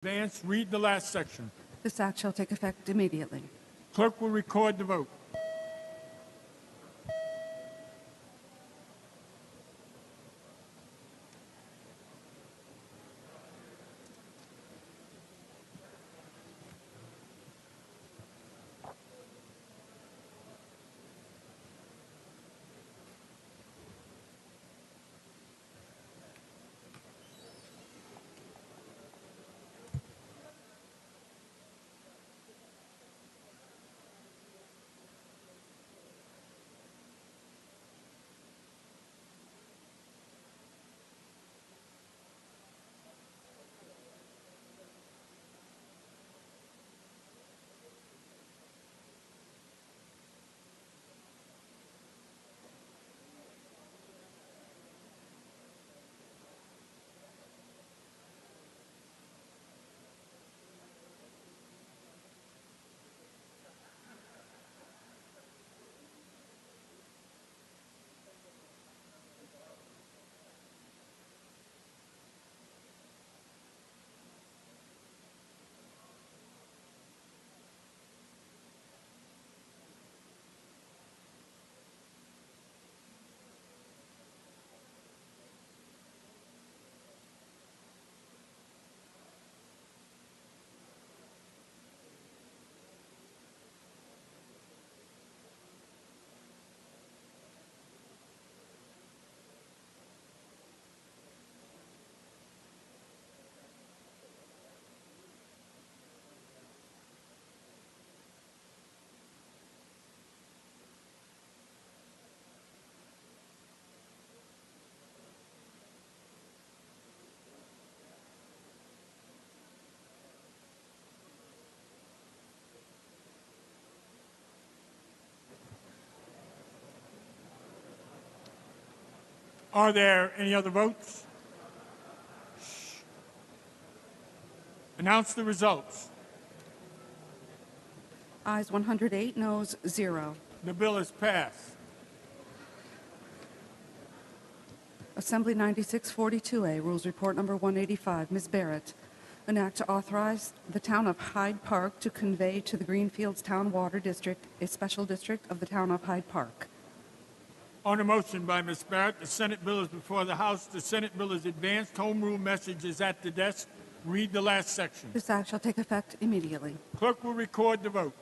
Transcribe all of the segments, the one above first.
Vance, read the last section. This act shall take effect immediately. Clerk will record the vote. Are there any other votes? Announce the results. Ayes 108, noes 0. The bill is passed. Assembly 9642A, Rules Report Number 185. Ms. Barrett, an act to authorize the town of Hyde Park to convey to the Greenfields Town Water District, a special district of the town of Hyde Park. On a motion by Ms. Barrett, the Senate bill is before the House. The Senate bill is advanced. Home rule message is at the desk. Read the last section. This act shall take effect immediately. Clerk will record the vote.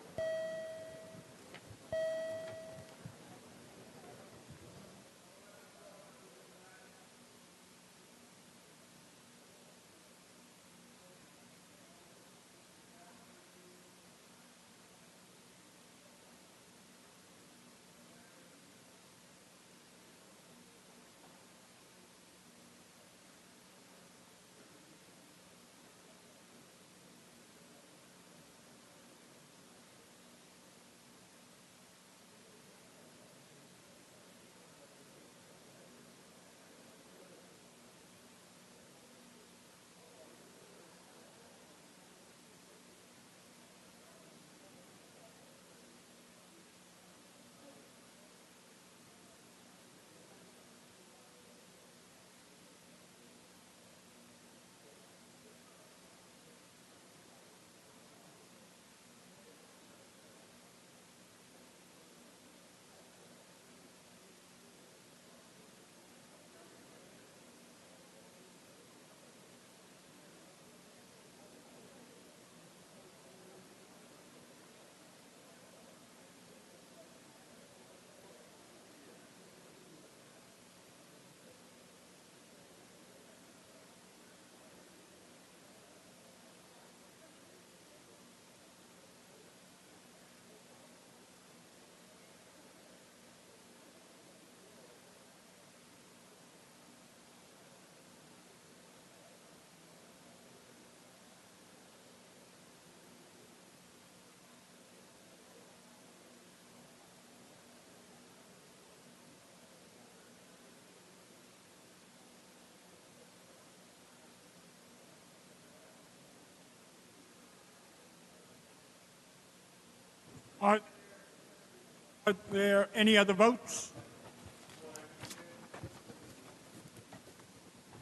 Are there any other votes?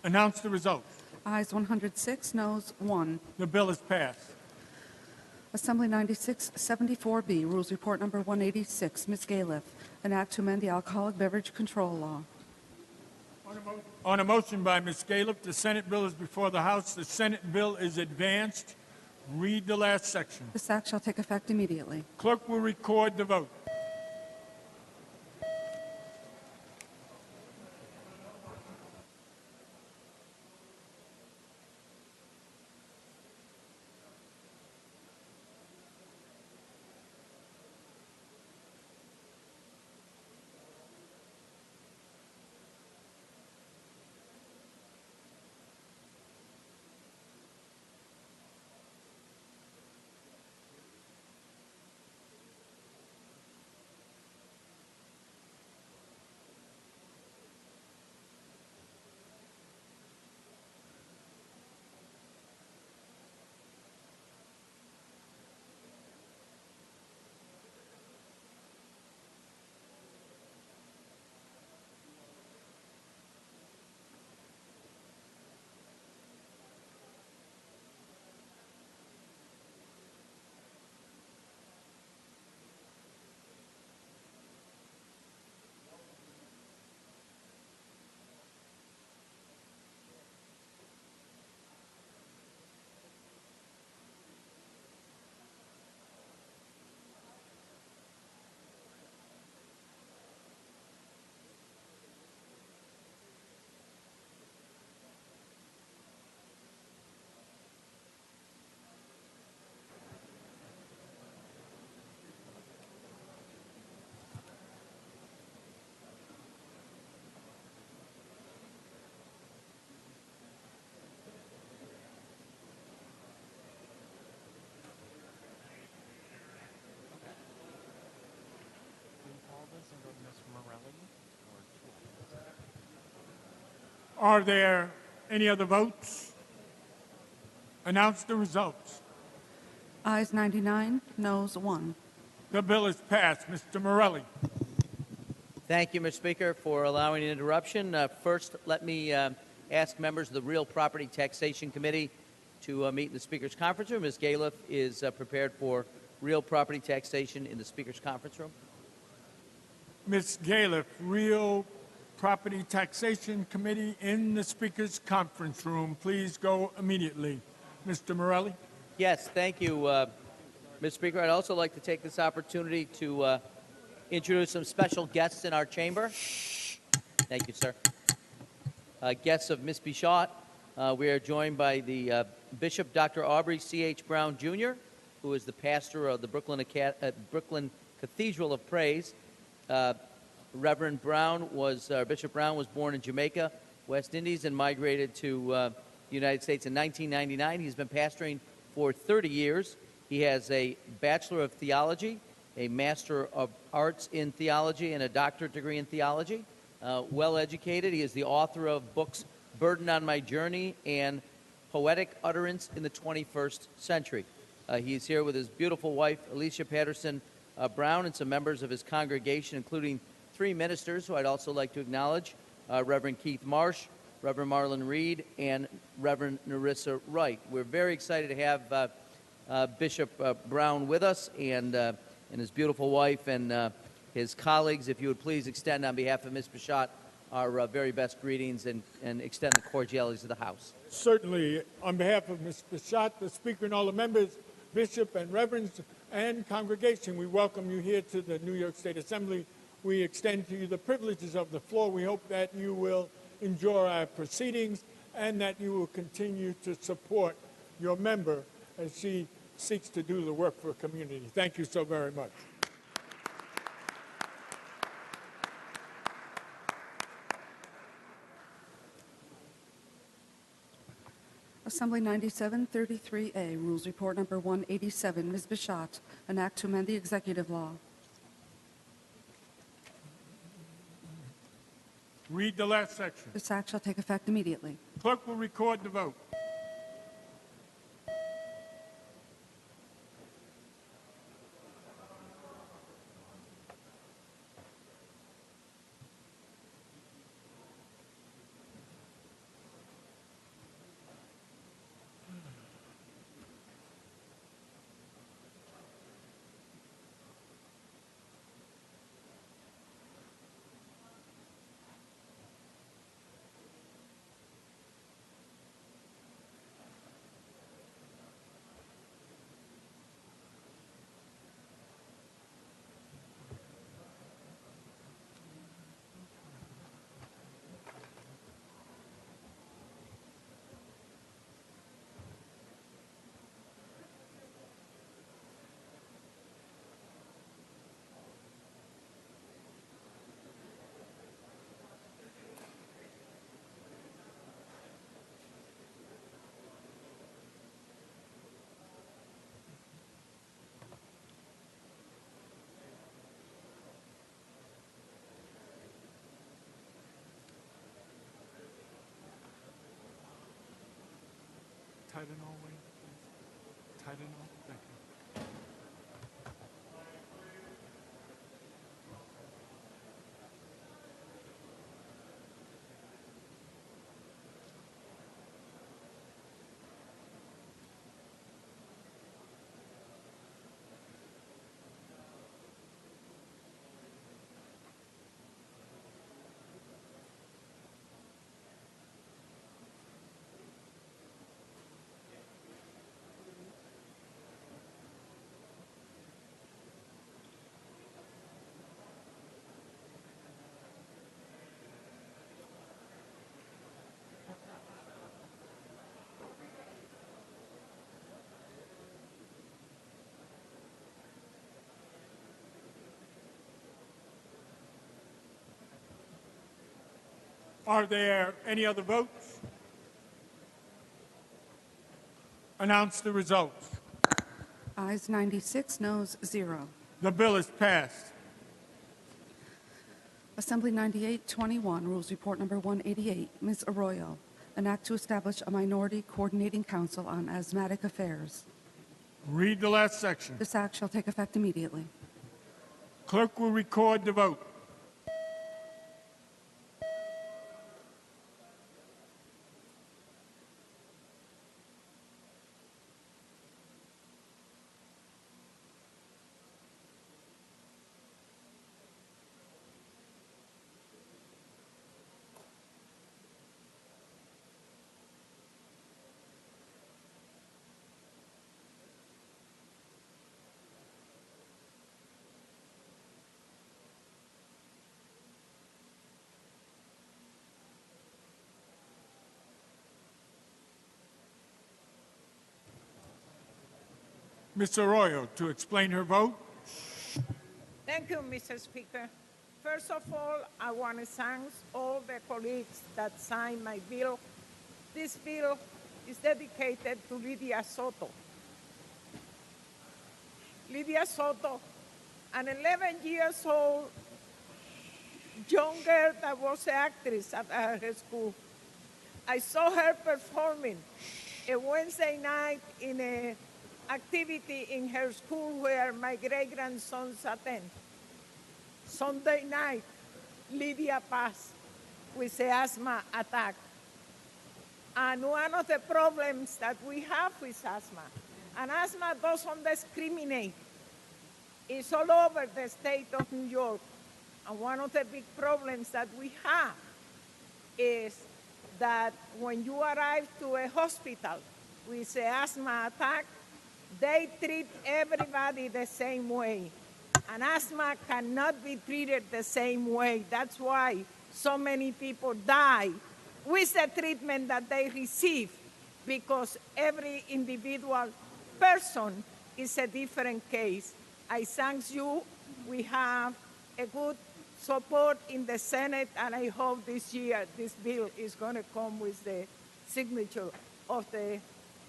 Announce the results. Ayes 106, noes 1. The bill is passed. Assembly 9674B, Rules Report Number 186, Ms. Galiff, an act to amend the Alcoholic Beverage Control Law. On a motion by Ms. Gallup, the Senate bill is before the House. The Senate bill is advanced. Read the last section. This act shall take effect immediately. Clerk will record the vote. Are there any other votes? Announce the results. Ayes 99, noes 1. The bill is passed. Mr. Morelli. Thank you, Mr. Speaker, for allowing an interruption. First, let me ask members of the Real Property Taxation Committee to meet in the Speaker's conference room. Ms. Galiff is prepared for real property taxation in the Speaker's conference room. Ms. Galiff, Real Property Taxation Committee in the Speaker's conference room. Please go immediately. Mr. Morelli. Yes, thank you, Mr. Speaker. I'd also like to take this opportunity to introduce some special guests in our chamber. Thank you, sir. Guests of Miss Bichot. We are joined by the Bishop Dr. Aubrey C.H. Brown, Jr., who is the pastor of the Brooklyn Cathedral of Praise. Reverend Brown Bishop Brown was born in Jamaica, West Indies, and migrated to the United States in 1999. He's been pastoring for 30 years. He has a Bachelor of Theology, a Master of Arts in Theology, and a doctorate degree in theology. Well educated. He is the author of books Burden on My Journey and Poetic Utterance in the 21st Century. He's here with his beautiful wife, Alicia Patterson Brown, and some members of his congregation, including 3 ministers who I'd also like to acknowledge, Reverend Keith Marsh, Reverend Marlon Reed, and Reverend Narissa Wright. We're very excited to have Bishop Brown with us and his beautiful wife and his colleagues. If you would please extend on behalf of Ms. Bichot our very best greetings and extend the cordialities of the House. Certainly, on behalf of Ms. Bichot, the Speaker, and all the members, Bishop and Reverends and congregation, we welcome you here to the New York State Assembly. We extend to you the privileges of the floor. We hope that you will enjoy our proceedings and that you will continue to support your member as she seeks to do the work for a community. Thank you so very much. Assembly 9733A, Rules Report Number 187, Ms. Bichot, an act to amend the executive law. Read the last section. This act shall take effect immediately. Clerk will record the vote. Tylenol, Wayne, please? Tylenol, thank you. Are there any other votes? Announce the results. Ayes 96, noes 0. The bill is passed. Assembly 9821, Rules Report Number 188. Ms. Arroyo, an act to establish a minority coordinating council on asthmatic affairs. Read the last section. This act shall take effect immediately. Clerk will record the vote. Ms. Arroyo to explain her vote. Thank you, Mr. Speaker. First of all, I want to thank all the colleagues that signed my bill. This bill is dedicated to Lydia Soto. Lydia Soto, an 11 years old young girl that was an actress at her school. I saw her performing a Wednesday night in an activity in her school where my great-grandsons attend. Sunday night, Lydia passed with an asthma attack. And one of the problems that we have with asthma, and asthma doesn't discriminate. It's all over the state of New York. And one of the big problems that we have is that when you arrive to a hospital with an asthma attack, they treat everybody the same way. And asthma cannot be treated the same way. That's why so many people die with the treatment that they receive, because every individual person is a different case. I thank you. We have a good support in the Senate, and I hope this year this bill is going to come with the signature of the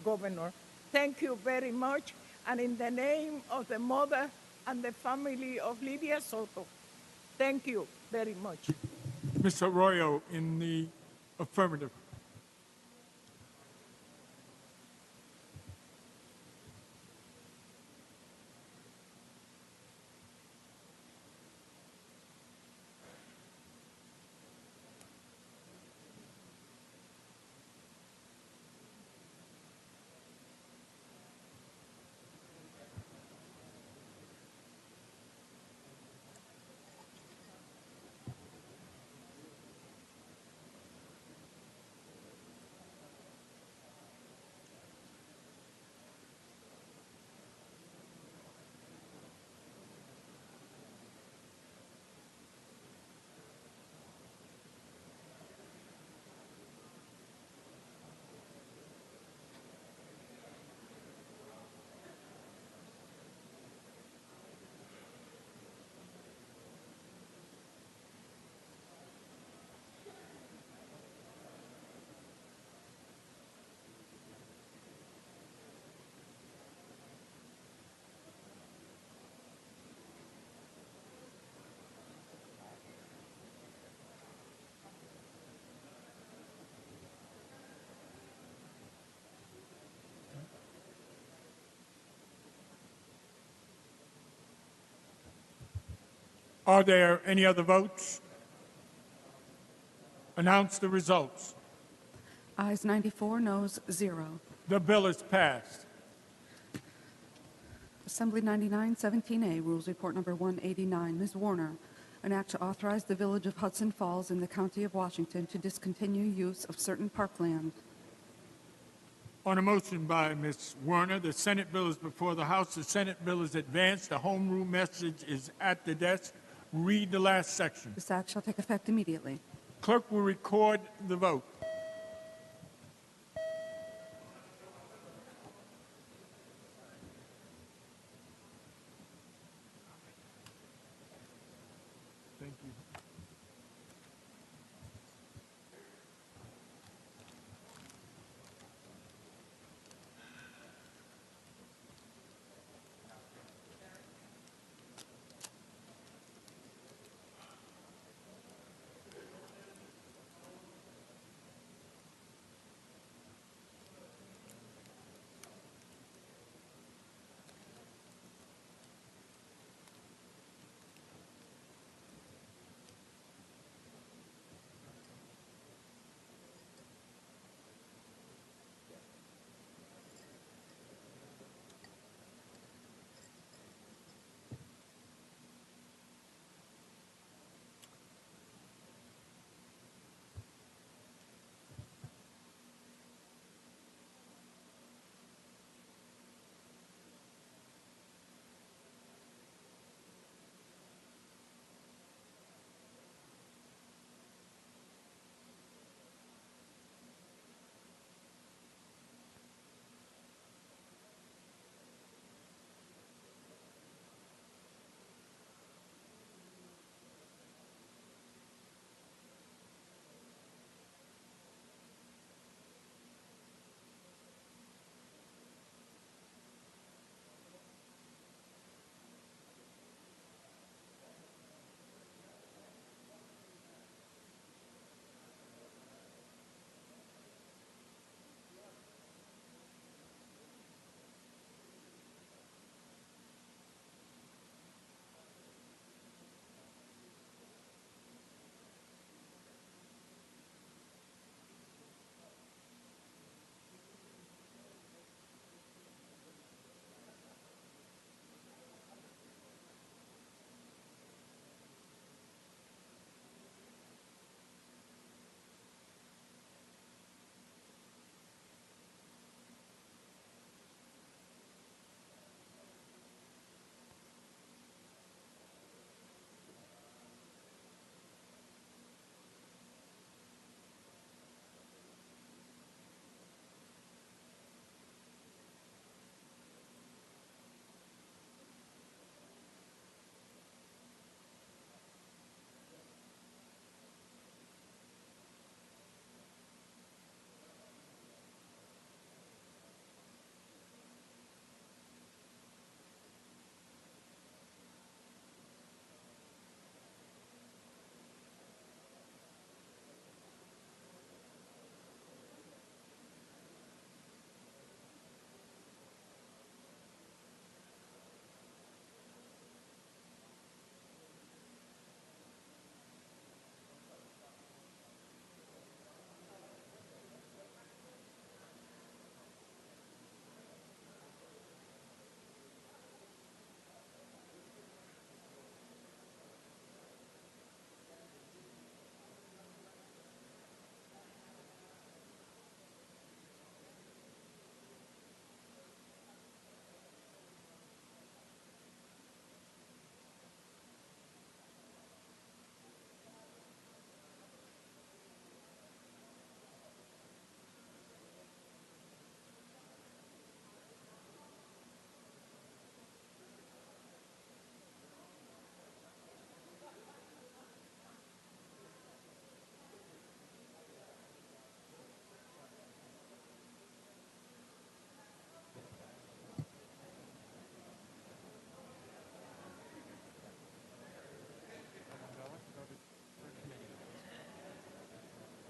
governor. Thank you very much. And in the name of the mother and the family of Lydia Soto, thank you very much. Ms. Arroyo in the affirmative. Are there any other votes? Announce the results. Ayes 94, noes 0. The bill is passed. Assembly 9917A, Rules Report Number 189. Ms. Warner, an act to authorize the Village of Hudson Falls in the County of Washington to discontinue use of certain parkland. On a motion by Ms. Werner, the Senate bill is before the House. The Senate bill is advanced. The home rule message is at the desk. Read the last section. This act shall take effect immediately. Clerk will record the vote. Thank you.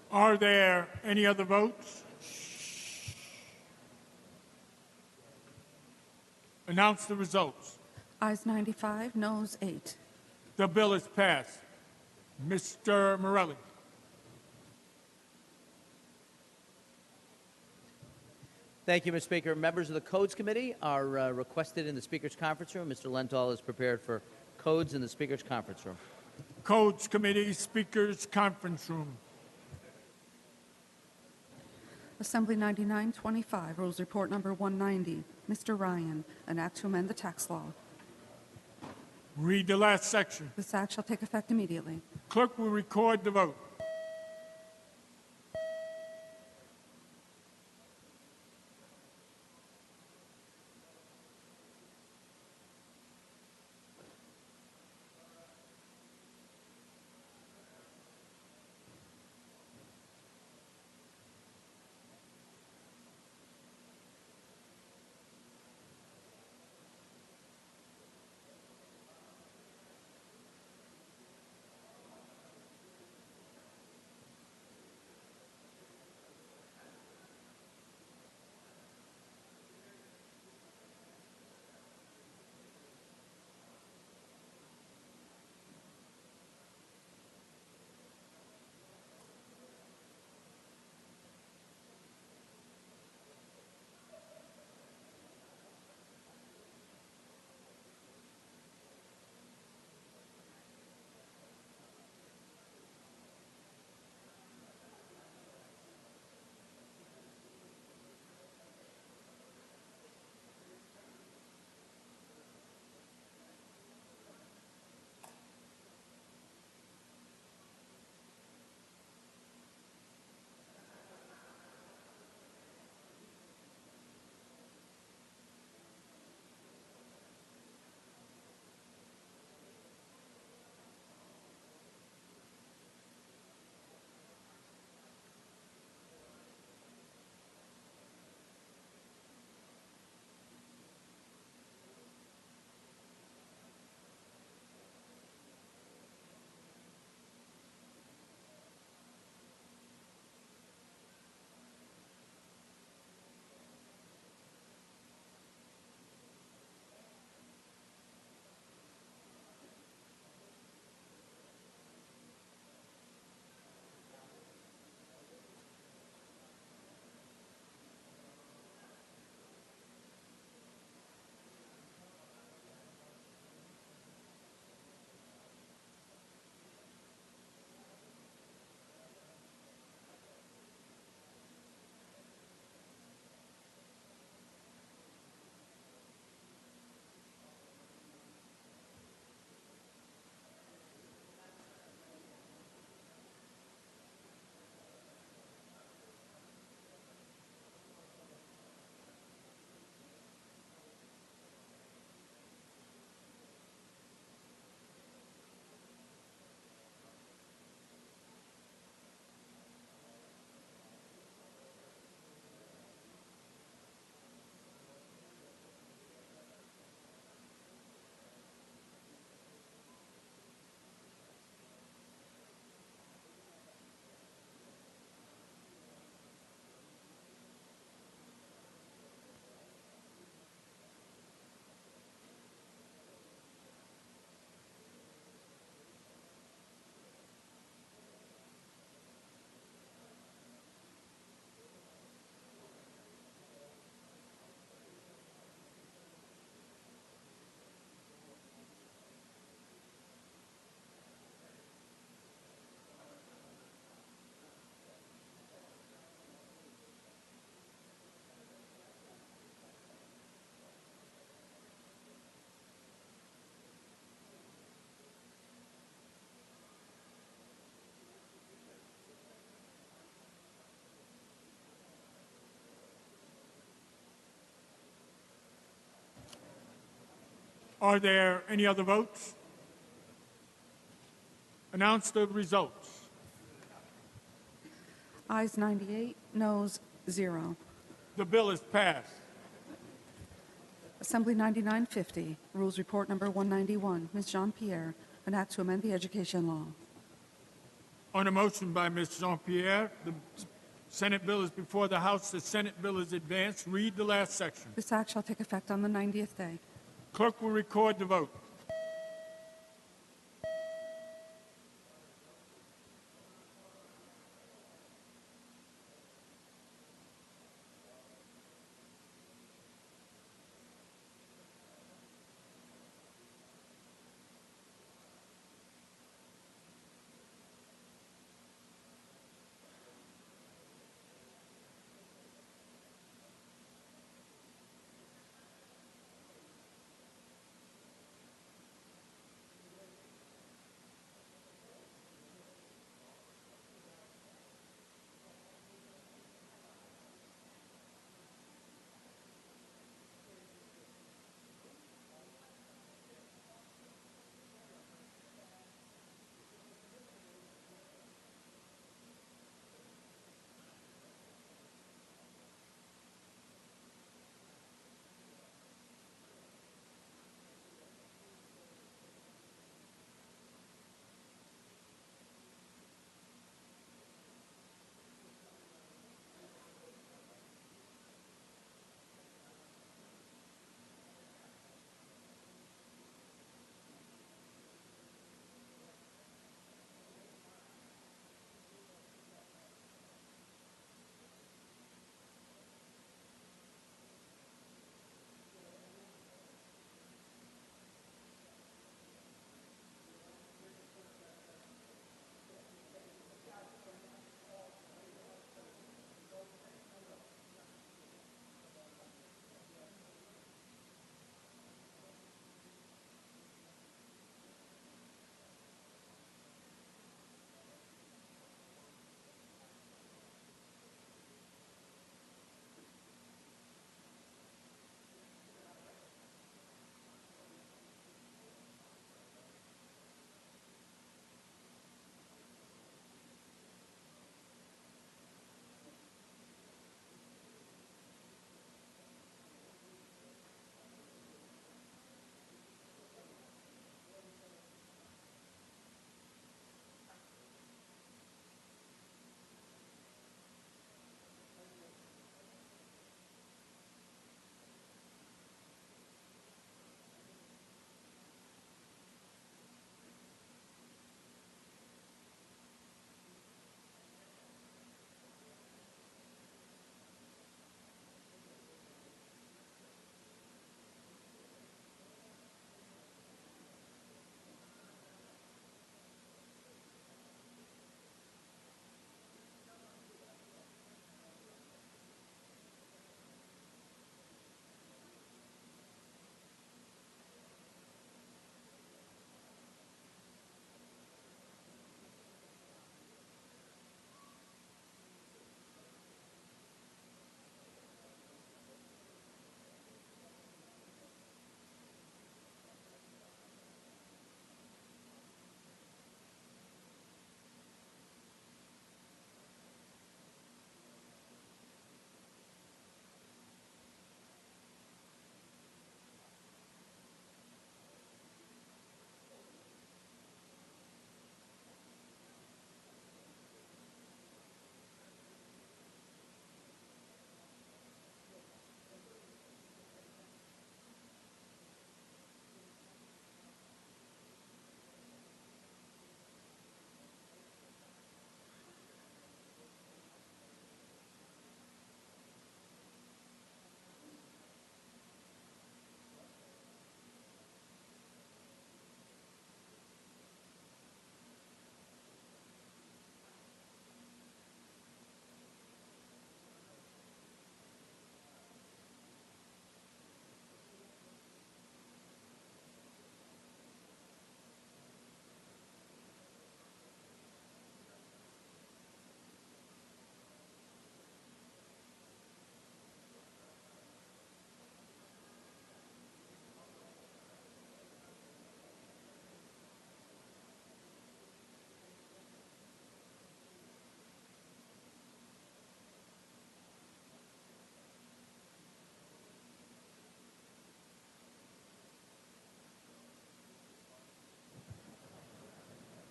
Are there any other votes? Announce the results. Ayes 95, noes 8. The bill is passed. Mr. Morelli. Thank you, Mr. Speaker. Members of the Codes Committee are requested in the Speaker's conference room. Mr. Lenthal is prepared for codes in the Speaker's conference room. Codes Committee, Speaker's Conference Room. Assembly 9925, Rules Report Number 190. Mr. Ryan, an act to amend the tax law. Read the last section. This act shall take effect immediately. Clerk will record the vote. Are there any other votes? Announce the results. Ayes 98, noes 0. The bill is passed. Assembly 9950, Rules Report Number 191. Ms. Jean-Pierre, an act to amend the education law. On a motion by Ms. Jean-Pierre, the Senate bill is before the House. The Senate bill is advanced. Read the last section. This act shall take effect on the 90th day. Clerk will record the vote.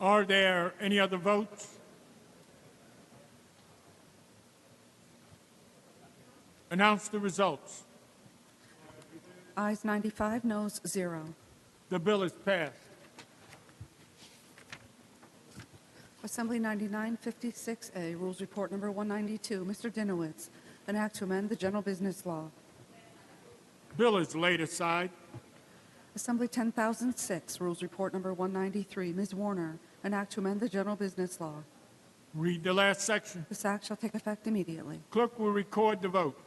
Are there any other votes? Announce the results. Ayes 95, noes 0. The bill is passed. Assembly 9956A, Rules Report Number 192. Mr. Dinowitz, an act to amend the general business law. Bill is laid aside. Assembly 10006, Rules Report Number 193. Ms. Warner, an act to amend the general business law. Read the last section. This act shall take effect immediately. Clerk will record the vote.